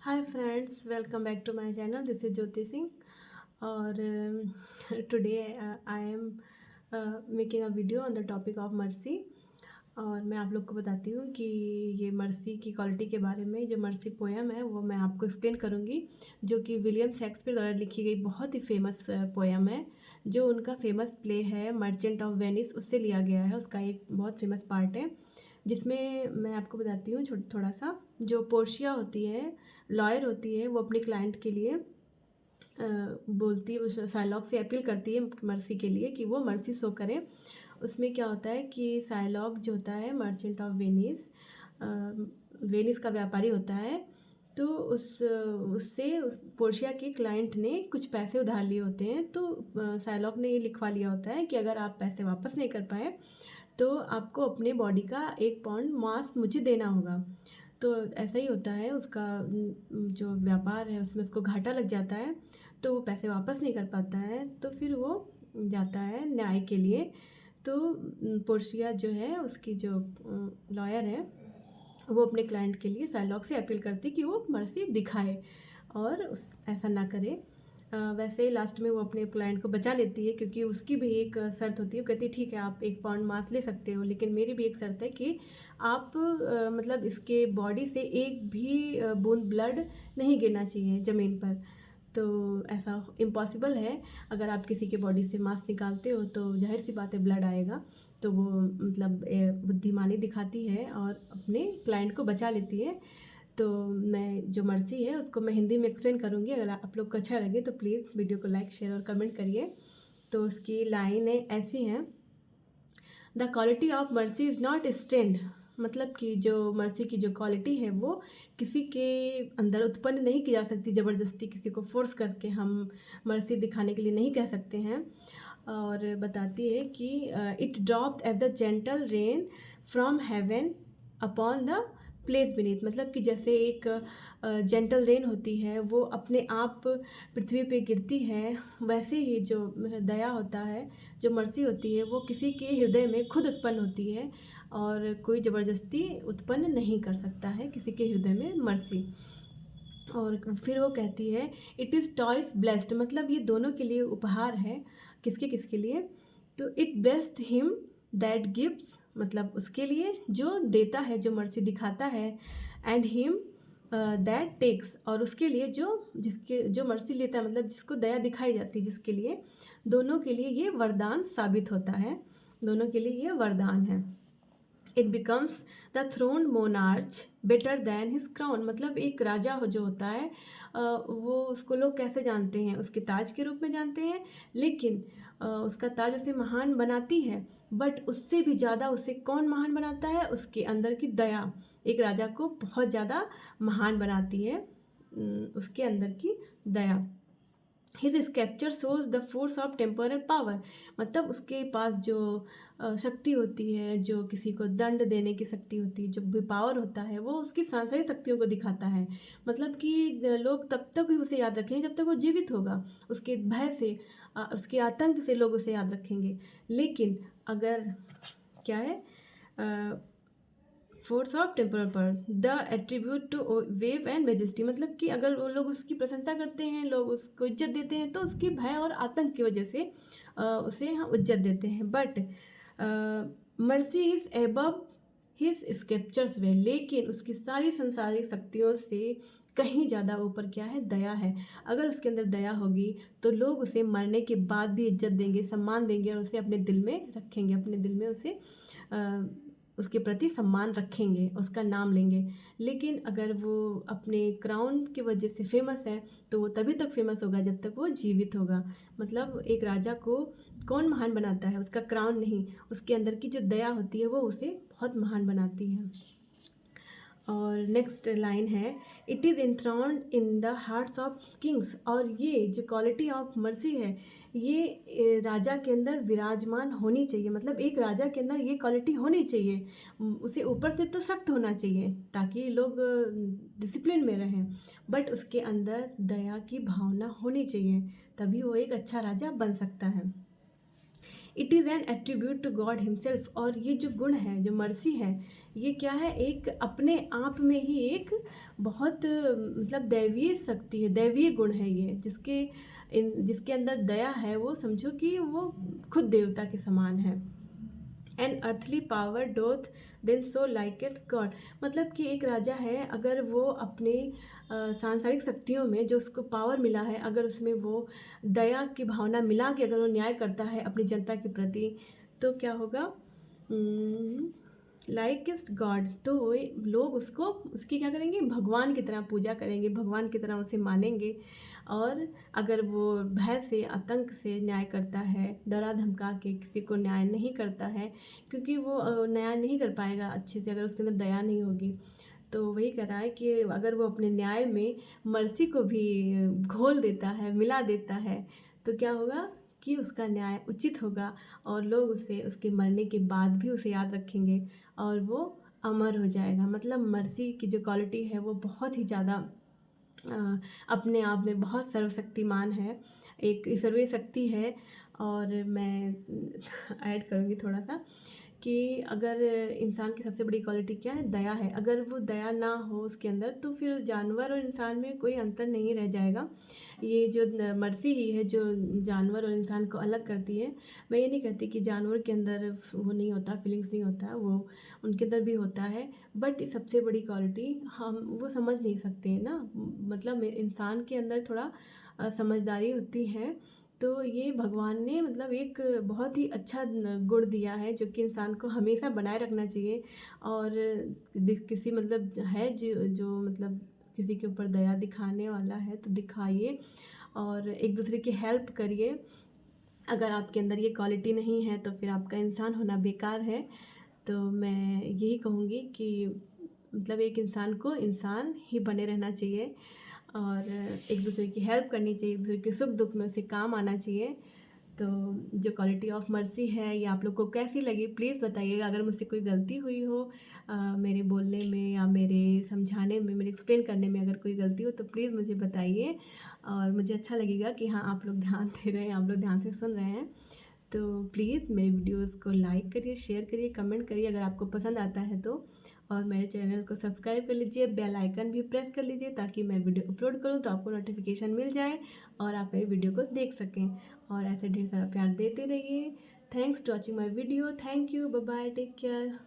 Hi friends, welcome back to my channel. This is Jyoti Singh और today I am making a video on the topic of mercy. और मैं आप लोग को बताती हूँ कि ये मर्सी की क्वालिटी के बारे में। जो मर्सी पोएम है वो मैं आपको एक्सप्लेन करूँगी, जो कि विलियम शेक्सपियर द्वारा लिखी गई बहुत ही फेमस पोएम है। जो उनका फेमस प्ले है मर्चेंट ऑफ वेनिस, उससे लिया गया है। उसका एक बहुत फेमस पार्ट है जिसमें मैं आपको बताती हूँ थोड़ा सा। जो पोर्शिया होती है, लॉयर होती है, वो अपने क्लाइंट के लिए बोलती है, उस शाइलॉक से अपील करती है मर्सी के लिए कि वो मर्सी शो करें। उसमें क्या होता है कि शाइलॉक जो होता है मर्चेंट ऑफ वेनिस, वेनिस का व्यापारी होता है। तो उससे पोर्शिया के क्लाइंट ने कुछ पैसे उधार लिए होते हैं। तो शाइलॉक ने ये लिखवा लिया होता है कि अगर आप पैसे वापस नहीं कर पाए तो आपको अपने बॉडी का 1 पाउंड मांस मुझे देना होगा। तो ऐसा ही होता है, उसका जो व्यापार है उसमें उसको घाटा लग जाता है, तो वो पैसे वापस नहीं कर पाता है। तो फिर वो जाता है न्याय के लिए। तो पोर्शिया जो है, उसकी जो लॉयर है, वो अपने क्लाइंट के लिए शाइलॉक से अपील करती कि वो मर्सी दिखाए और ऐसा ना करे। वैसे लास्ट में वो अपने क्लाइंट को बचा लेती है, क्योंकि उसकी भी एक शर्त होती है। वो कहती है ठीक है, आप 1 पाउंड मांस ले सकते हो, लेकिन मेरी भी एक शर्त है कि आप मतलब इसके बॉडी से एक भी बूंद ब्लड नहीं गिरना चाहिए ज़मीन पर। तो ऐसा इम्पॉसिबल है। अगर आप किसी के बॉडी से मांस निकालते हो तो जाहिर सी बात है ब्लड आएगा। तो वो मतलब बुद्धिमानी दिखाती है और अपने क्लाइंट को बचा लेती है। तो मैं जो मर्सी है उसको मैं हिंदी में एक्सप्लेन करूँगी। अगर आप लोग को अच्छा लगे तो प्लीज़ वीडियो को लाइक, शेयर और कमेंट करिए। तो उसकी लाइनें ऐसी हैं। The quality of mercy is not stand, मतलब कि जो मर्सी की जो क्वालिटी है वो किसी के अंदर उत्पन्न नहीं की जा सकती। ज़बरदस्ती किसी को फोर्स करके हम मर्सी दिखाने के लिए नहीं कह सकते हैं। और बताती है कि it dropped as the gentle rain from heaven upon the place beneath, मतलब कि जैसे एक जेंटल रेन होती है वो अपने आप पृथ्वी पे गिरती है, वैसे ही जो दया होता है, जो मर्सी होती है, वो किसी के हृदय में खुद उत्पन्न होती है और कोई ज़बरदस्ती उत्पन्न नहीं कर सकता है किसी के हृदय में मर्सी। और फिर वो कहती है इट इज़ टॉयस ब्लेस्ड, मतलब ये दोनों के लिए उपहार है। किसके किसके लिए? तो it blessed him that gives, मतलब उसके लिए जो देता है, जो मर्सी दिखाता है, एंड हिम दैट टेक्स, और उसके लिए जो मर्सी लेता है, मतलब जिसको दया दिखाई जाती है, जिसके लिए, दोनों के लिए ये वरदान साबित होता है। दोनों के लिए ये वरदान है। It becomes the throne monarch better than his crown, मतलब एक राजा हो जो होता है वो उसको लोग कैसे जानते हैं? उसके ताज के रूप में जानते हैं, लेकिन उसका ताज उसे महान बनाती है। बट उससे भी ज़्यादा उसे कौन महान बनाता है? उसके अंदर की दया एक राजा को बहुत ज़्यादा महान बनाती है। उसके अंदर की दया। His sceptre shows the force of temporal power, मतलब उसके पास जो शक्ति होती है, जो किसी को दंड देने की शक्ति होती है, जो भी पावर होता है, वो उसकी सांसारिक शक्तियों को दिखाता है। मतलब कि लोग तब तक ही उसे याद रखेंगे जब तक वो जीवित होगा। उसके भय से, उसके आतंक से लोग उसे याद रखेंगे। लेकिन अगर क्या है, force of temporal power the attribute to wave and majesty, मतलब कि अगर वो लोग उसकी प्रशंसा करते हैं, लोग उसको इज्जत देते हैं, तो उसके भय और आतंक की वजह से उसे हम इज्जत देते हैं। But mercy is above his स्क्रिप्चर्स वे, लेकिन उसकी सारी संसारिक शक्तियों से कहीं ज़्यादा ऊपर क्या है? दया है। अगर उसके अंदर दया होगी तो लोग उसे मरने के बाद भी इज्जत देंगे, सम्मान देंगे और उसे अपने दिल में रखेंगे, अपने दिल में उसे उसके प्रति सम्मान रखेंगे, उसका नाम लेंगे। लेकिन अगर वो अपने क्राउन की वजह से फेमस है तो वो तभी तक फेमस होगा जब तक वो जीवित होगा। मतलब एक राजा को कौन महान बनाता है? उसका क्राउन नहीं, उसके अंदर की जो दया होती है वो उसे बहुत महान बनाती है। और नेक्स्ट लाइन है it is enthroned in the hearts of Kings, और ये जो क्वालिटी ऑफ मर्सी है ये राजा के अंदर विराजमान होनी चाहिए। मतलब एक राजा के अंदर ये क्वालिटी होनी चाहिए। उसे ऊपर से तो सख्त होना चाहिए ताकि लोग डिसिप्लिन में रहें, बट उसके अंदर दया की भावना होनी चाहिए, तभी वो एक अच्छा राजा बन सकता है। It is an attribute to God himself. और ये जो गुण है, जो मर्सी है, ये क्या है, एक अपने आप में ही एक बहुत मतलब दैवीय शक्ति है, दैवीय गुण है ये, जिसके अंदर दया है, वो समझो कि वो खुद देवता के समान है। And earthly power doth then show likest God's. मतलब कि एक राजा है, अगर वो अपने सांसारिक शक्तियों में जो उसको पावर मिला है, अगर उसमें वो दया की भावना मिला के अगर वो न्याय करता है अपनी जनता के प्रति, तो क्या होगा, लाइक इज गॉड। तो लोग उसको, उसकी क्या करेंगे, भगवान की तरह पूजा करेंगे, भगवान की तरह उसे मानेंगे। और अगर वो भय से, आतंक से न्याय करता है, डरा धमका के किसी को न्याय नहीं करता है, क्योंकि वो न्याय नहीं कर पाएगा अच्छे से अगर उसके अंदर दया नहीं होगी। तो वही कह रहा है कि अगर वो अपने न्याय में मर्सी को भी घोल देता है, मिला देता है, तो क्या होगा कि उसका न्याय उचित होगा, और लोग उसे उसके मरने के बाद भी उसे याद रखेंगे, और वो अमर हो जाएगा। मतलब मर्सी की जो क्वालिटी है वो बहुत ही ज़्यादा अपने आप में बहुत सर्वशक्तिमान है, एक ईश्वरीय शक्ति है। और मैं ऐड करूँगी थोड़ा सा कि अगर इंसान की सबसे बड़ी क्वालिटी क्या है, दया है। अगर वो दया ना हो उसके अंदर, तो फिर जानवर और इंसान में कोई अंतर नहीं रह जाएगा। ये जो मर्सी ही है जो जानवर और इंसान को अलग करती है। मैं ये नहीं कहती कि जानवर के अंदर वो नहीं होता, फीलिंग्स नहीं होता, वो उनके अंदर भी होता है, बट सबसे बड़ी क्वालिटी हम वो समझ नहीं सकते हैं ना। मतलब इंसान के अंदर थोड़ा समझदारी होती है। तो ये भगवान ने मतलब एक बहुत ही अच्छा गुण दिया है, जो कि इंसान को हमेशा बनाए रखना चाहिए। और किसी मतलब है जो मतलब किसी के ऊपर दया दिखाने वाला है तो दिखाइए, और एक दूसरे की हेल्प करिए। अगर आपके अंदर ये क्वालिटी नहीं है तो फिर आपका इंसान होना बेकार है। तो मैं यही कहूँगी कि मतलब एक इंसान को इंसान ही बने रहना चाहिए, और एक दूसरे की हेल्प करनी चाहिए, एक दूसरे के सुख दुख में उसे काम आना चाहिए। तो जो क्वालिटी ऑफ मर्सी है ये आप लोग को कैसी लगी प्लीज़ बताइएगा। अगर मुझसे कोई गलती हुई हो मेरे बोलने में या मेरे समझाने में, मेरे एक्सप्लेन करने में अगर कोई गलती हो तो प्लीज़ मुझे बताइए, और मुझे अच्छा लगेगा कि हाँ आप लोग ध्यान दे रहे हैं, आप लोग ध्यान से सुन रहे हैं। तो प्लीज़ मेरे वीडियोज़ को लाइक करिए, शेयर करिए, कमेंट करिए अगर आपको पसंद आता है तो। और मेरे चैनल को सब्सक्राइब कर लीजिए, बेल आइकन भी प्रेस कर लीजिए, ताकि मैं वीडियो अपलोड करूँ तो आपको नोटिफिकेशन मिल जाए और आप मेरी वीडियो को देख सकें। और ऐसे ढेर सारा प्यार देते रहिए। Thanks to watching my video. Thank you, bye bye, take care.